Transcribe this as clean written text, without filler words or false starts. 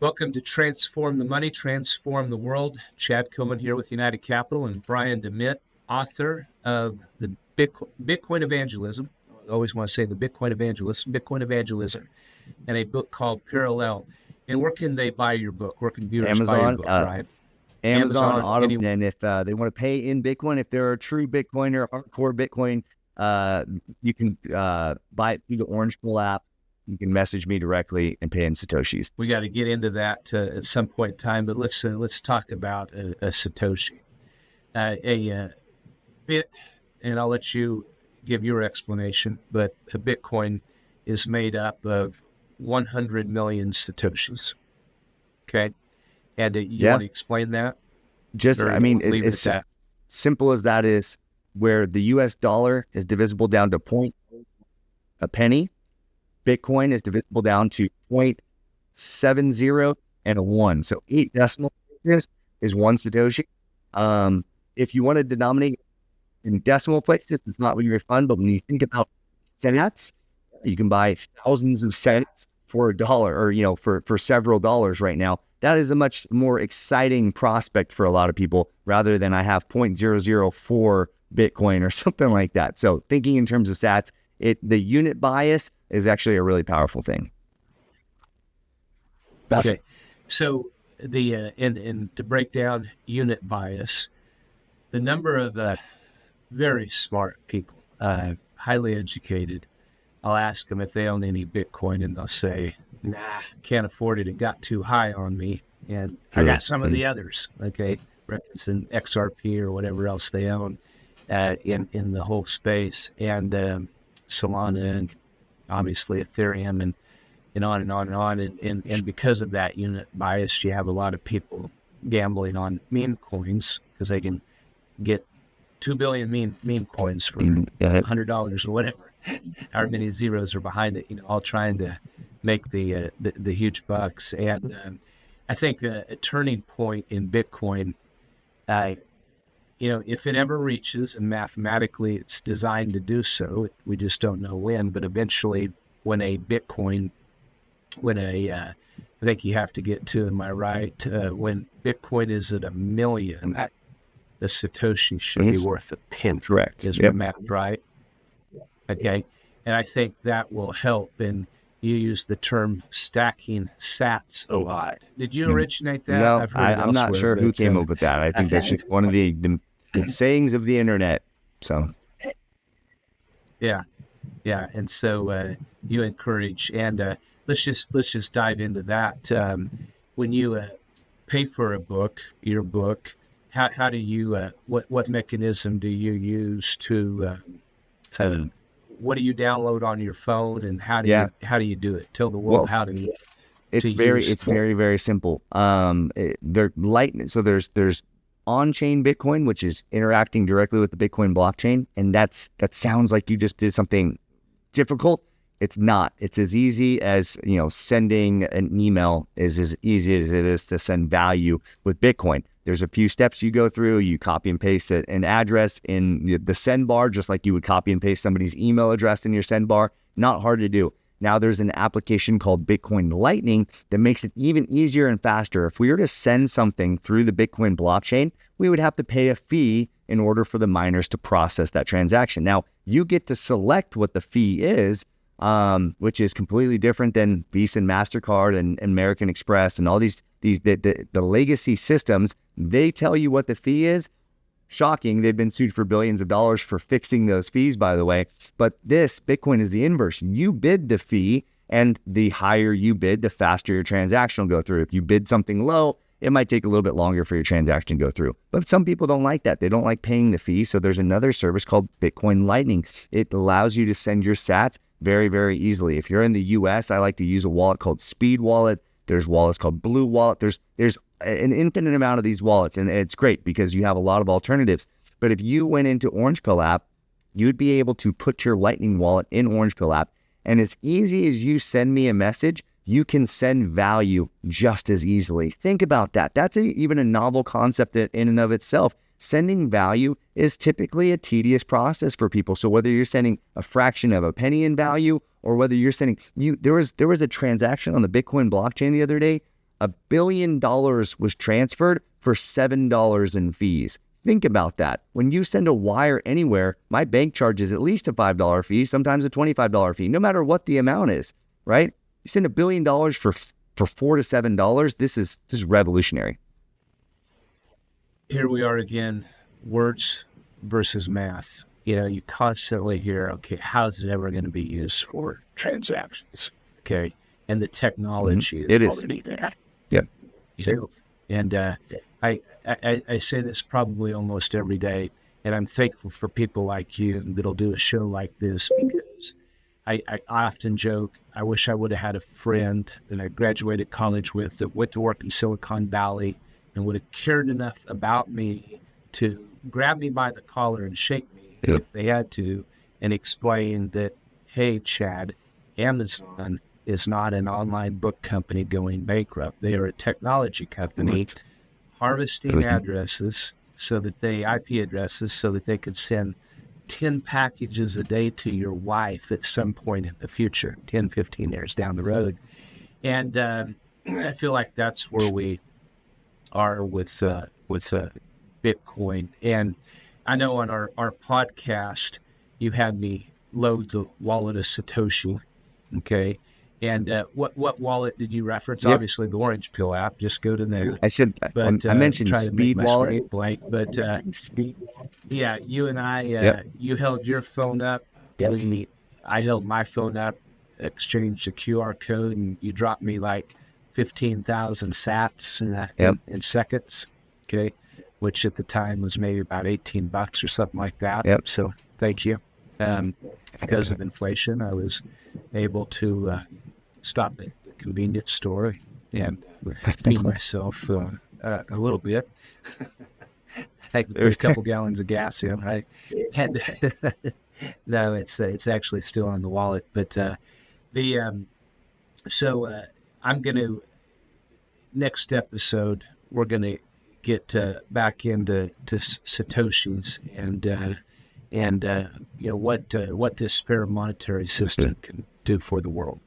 Welcome to Transform the Money, Transform the World. Chad Koehn here with United Capital and Brian DeMint, author of the Bitcoin Evangelism. I always want to say the Bitcoin Evangelism, and a book called Parallel. And where can they buy your book? Where can viewers buy your book, Brian? Amazon, Audible, and if they want to pay in Bitcoin, if they're a true Bitcoiner, hardcore Bitcoin, you can buy it through the Orange Pill app. You can message me directly and pay in Satoshis. We got to get into that at some point in time, but let's talk about a Satoshi. A bit, and I'll let you give your explanation, but a Bitcoin is made up of 100 million Satoshis. Okay? And you want to explain that? Just, it's simple as that is, where the US dollar is divisible down to a penny, Bitcoin is divisible down to 0.70 and a 1. So 8 decimal places is 1 Satoshi. If you want to denominate in decimal places, it's not very fun, but when you think about cents, you can buy thousands of cents for $1 or, for several dollars right now. That is a much more exciting prospect for a lot of people rather than I have 0.004 Bitcoin or something like that. So thinking in terms of sats, the unit bias is actually a really powerful thing. Okay, so the and to break down unit bias, the number of very smart people, highly educated, I'll ask them if they own any Bitcoin, and they'll say, "Nah, can't afford it. It got too high on me, and I got some of the others." Okay, referencing XRP or whatever else they own in the whole space, and Solana, and obviously Ethereum, and on and on and on. And because of that unit bias, you have a lot of people gambling on meme coins because they can get 2 billion meme coins for $100 or whatever. However many zeros are behind it, all trying to make the huge bucks. And I think a turning point in Bitcoin, if it ever reaches, and mathematically it's designed to do so, we just don't know when, but eventually when I think you have to get to, am I right, when Bitcoin is at 1 million, the Satoshi should be worth a penny. Correct. Is my math right? Okay. And I think that will help. And you use the term stacking sats a lot. Did you originate that? No, I'm not sure who came up with that. I think that's just one of the sayings of the internet. So, yeah. And so you encourage, and let's just dive into that. When you pay for your book, how do you what mechanism do you use to what do you download on your phone, and how do you do it? Tell the world how to. It's very, very simple. They're light. So there's on-chain Bitcoin, which is interacting directly with the Bitcoin blockchain, and that sounds like you just did something difficult. It's not. It's as easy as sending an email is as easy as it is to send value with Bitcoin. There's a few steps you go through. You copy and paste an address in the send bar, just like you would copy and paste somebody's email address in your send bar. Not hard to do. Now there's an application called Bitcoin Lightning that makes it even easier and faster. If we were to send something through the Bitcoin blockchain, we would have to pay a fee in order for the miners to process that transaction. Now you get to select what the fee is, which is completely different than Visa and MasterCard and American Express and all the legacy systems. They tell you what the fee is. Shocking. They've been sued for billions of dollars for fixing those fees, by the way. But this Bitcoin is the inverse. You bid the fee, and the higher you bid, the faster your transaction will go through. If you bid something low, it might take a little bit longer for your transaction to go through. But some people don't like that. They don't like paying the fee. So there's another service called Bitcoin Lightning. It allows you to send your sats very, very easily. If you're in the US, I like to use a wallet called Speed Wallet. There's wallets called Blue Wallet. There's an infinite amount of these wallets, and it's great because you have a lot of alternatives. But if you went into Orange Pill app, you'd be able to put your Lightning wallet in Orange Pill app, and as easy as you send me a message, you can send value just as easily. Think about that. That's even a novel concept in and of itself. Sending value is typically a tedious process for people. So whether you're sending a fraction of a penny in value, or whether you're sending there was a transaction on the Bitcoin blockchain the other day. $1 billion was transferred for $7 in fees. Think about that. When you send a wire anywhere, my bank charges at least a $5 fee, sometimes a $25 fee, no matter what the amount is, right? You send $1 billion for $4 to $7. This is revolutionary. Here we are again, words versus math. You know, you constantly hear, okay, how's it ever going to be used for transactions? Okay. And the technology is already there. Yeah. And I say this probably almost every day, and I'm thankful for people like you that'll do a show like this, because I often joke, I wish I would have had a friend that I graduated college with that went to work in Silicon Valley and would have cared enough about me to grab me by the collar and shake me if they had to, and explain that, hey, Chad, Amazon is not an online book company going bankrupt. They are a technology company harvesting addresses so that IP addresses so that they could send 10 packages a day to your wife at some point in the future, 10, 15 years down the road. And I feel like that's where we are with Bitcoin. And I know on our podcast, you had me load the wallet of Satoshi. Okay. And what wallet did you reference? Yep. Obviously, the Orange Pill app. Just go to there. I mentioned Speed Wallet. Blank, but yeah, you and I, you held your phone up. I held my phone up, exchanged a QR code, and you dropped me like 15,000 sats in seconds. Okay. Which at the time was maybe about $18 or something like that. Yep. So thank you. Because of inflation, I was able to stop at the convenience store and feed myself a little bit. I could put a couple gallons of gas in. Right? And no, it's actually still on the wallet. But I'm going to, next episode, we're going to get back into Satoshis and you know what this fair monetary system can do for the world.